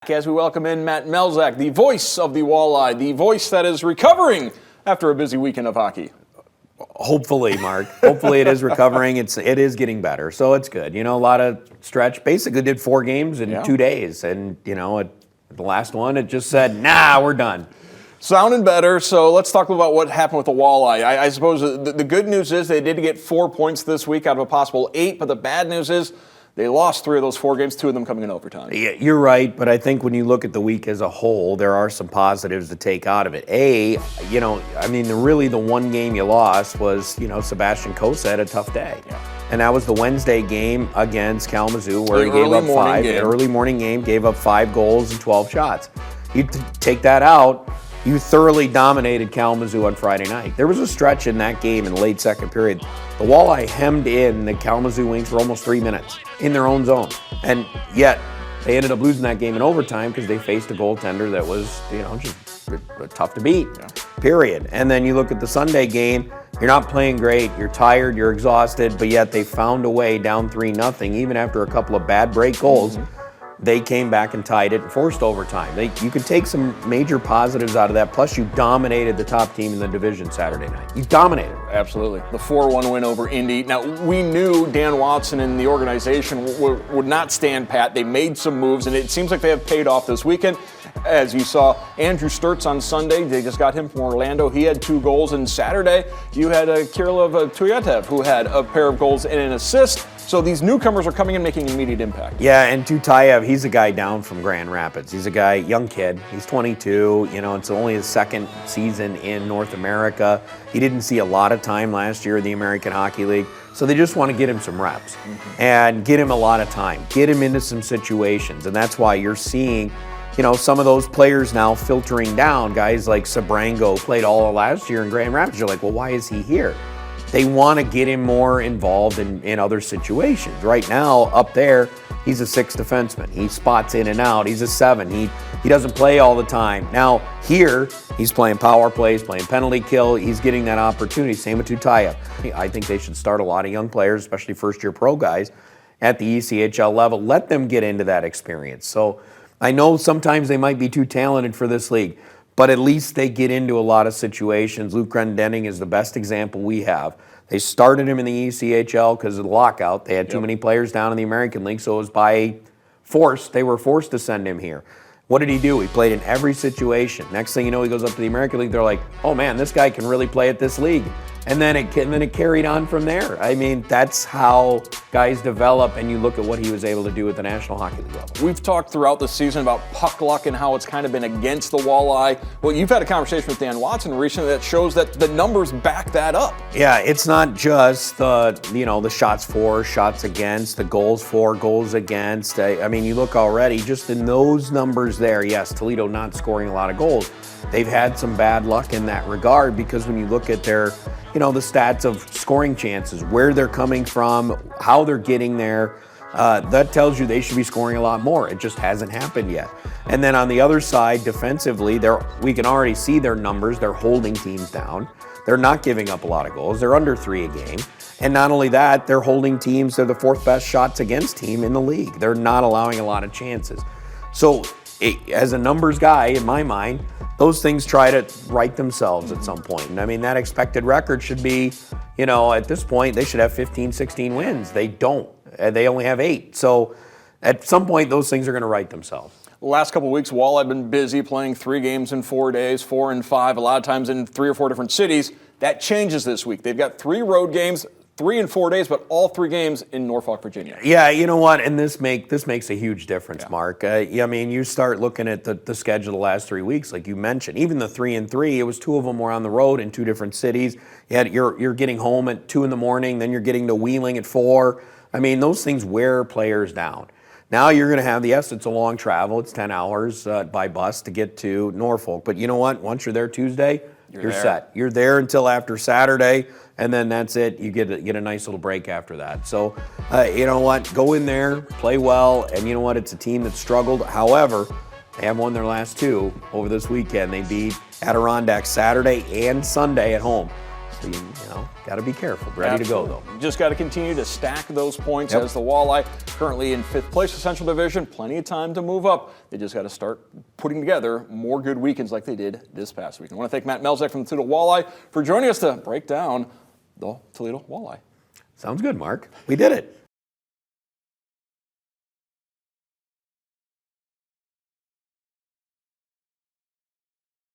back as we welcome in Matt Melzak, the voice of the Walleye, the voice that is recovering after a busy weekend of hockey. Hopefully, Mark. Hopefully it is recovering. It is getting better, so it's good. You know, a lot of stretch. Basically did 4 games in 2 days, and you know, the last one it just said, nah, we're done. Sounding better, so let's talk about what happened with the Walleye. I suppose the good news is they did get 4 points this week out of a possible 8, but the bad news is they lost 3 of those 4 games, 2 of them coming in overtime. Yeah, you're right, but I think when you look at the week as a whole, there are some positives to take out of it. You know, I mean, really the one game you lost was, you know, Sebastian Cossa had a tough day. Yeah. And that was the Wednesday game against Kalamazoo where he gave up 5. An early morning game, gave up 5 goals and 12 shots. You take that out, you thoroughly dominated Kalamazoo on Friday night. There was a stretch in that game in the late second period. The Walleye hemmed in the Kalamazoo Wings for almost 3 minutes in their own zone. And yet, they ended up losing that game in overtime because they faced a goaltender that was, you know, just tough to beat, period. And then you look at the Sunday game, you're not playing great, you're tired, you're exhausted, but yet they found a way down 3-0, even after a couple of bad break goals. They came back and tied it and forced overtime. You can take some major positives out of that. Plus, you dominated the top team in the division Saturday night. You dominated. Absolutely. The 4-1 win over Indy. Now, we knew Dan Watson and the organization would not stand pat. They made some moves, and it seems like they have paid off this weekend. As you saw, Andrew Sturts on Sunday, they just got him from Orlando. He had 2 goals. And Saturday, you had Kirilov Tuyatev, who had a pair of goals and an assist. So these newcomers are coming in making an immediate impact. Yeah, and Tutayev, he's a guy down from Grand Rapids. He's a guy, young kid. He's 22. You know, it's only his 2nd season in North America. He didn't see a lot of time last year in the American Hockey League. So they just want to get him some reps and get him a lot of time, get him into some situations. And that's why you're seeing, you know, some of those players now filtering down. Guys like Sabrango played all of last year in Grand Rapids. You're like, well, why is he here? They want to get him more involved in other situations. Right now, up there, he's a 6th defenseman. He spots in and out. He's a 7. He doesn't play all the time. Now, here, he's playing power plays, playing penalty kill. He's getting that opportunity. Same with Tutayev. I think they should start a lot of young players, especially first-year pro guys, at the ECHL level. Let them get into that experience. So I know sometimes they might be too talented for this league, but at least they get into a lot of situations. Luke Grendenning is the best example we have. They started him in the ECHL because of the lockout. They had too many players down in the American League, so it was by force. They were forced to send him here. What did he do? He played in every situation. Next thing you know, he goes up to the American League. They're like, oh man, this guy can really play at this league. And then it carried on from there. I mean, that's how guys develop, and you look at what he was able to do at the National Hockey League level. We've talked throughout the season about puck luck and how it's kind of been against the Walleye. Well, you've had a conversation with Dan Watson recently that shows that the numbers back that up. Yeah, it's not just the shots for, shots against, the goals for, goals against. I mean, you look already just in those numbers there. Yes, Toledo not scoring a lot of goals. They've had some bad luck in that regard because when you look at their, the stats of scoring chances, where they're coming from, how they're getting there, that tells you they should be scoring a lot more. It just hasn't happened yet. And then on the other side, defensively, we can already see their numbers. They're holding teams down. They're not giving up a lot of goals. They're under 3 a game. And not only that, they're holding teams. They're the 4th best shots against team in the league. They're not allowing a lot of chances. So as a numbers guy, in my mind, those things try to right themselves at some point. And I mean, that expected record should be, at this point, they should have 15, 16 wins. They don't. They only have 8. So at some point, those things are going to right themselves. The last couple of weeks, Walleye have been busy playing 3 games in 4 days, 4 and 5, a lot of times in 3 or 4 different cities. That changes this week. They've got 3 road games, 3 and 4 days, but all 3 games in Norfolk, Virginia. Yeah, you know what? And this makes a huge difference, Mark. I mean, you start looking at the schedule the last 3 weeks, like you mentioned. Even the 3 and 3, it was 2 of them were on the road in 2 different cities. You're getting home at 2 in the morning, then you're getting to Wheeling at 4. I mean, those things wear players down. Now you're going to have, yes, it's a long travel. It's 10 hours by bus to get to Norfolk. But you know what? Once you're there Tuesday, you're set. You're there until after Saturday, and then that's it. You get a nice little break after that. So, you know what? Go in there, play well, and you know what? It's a team that struggled. However, they have won their last 2 over this weekend. They beat Adirondack Saturday and Sunday at home. So you got to be careful. Ready to go though. Just got to continue to stack those points as the Walleye currently in 5th place of Central Division. Plenty of time to move up. They just got to start putting together more good weekends like they did this past weekend. I want to thank Matt Melzak from the Toledo Walleye for joining us to break down the Toledo Walleye. Sounds good, Mark. We did it.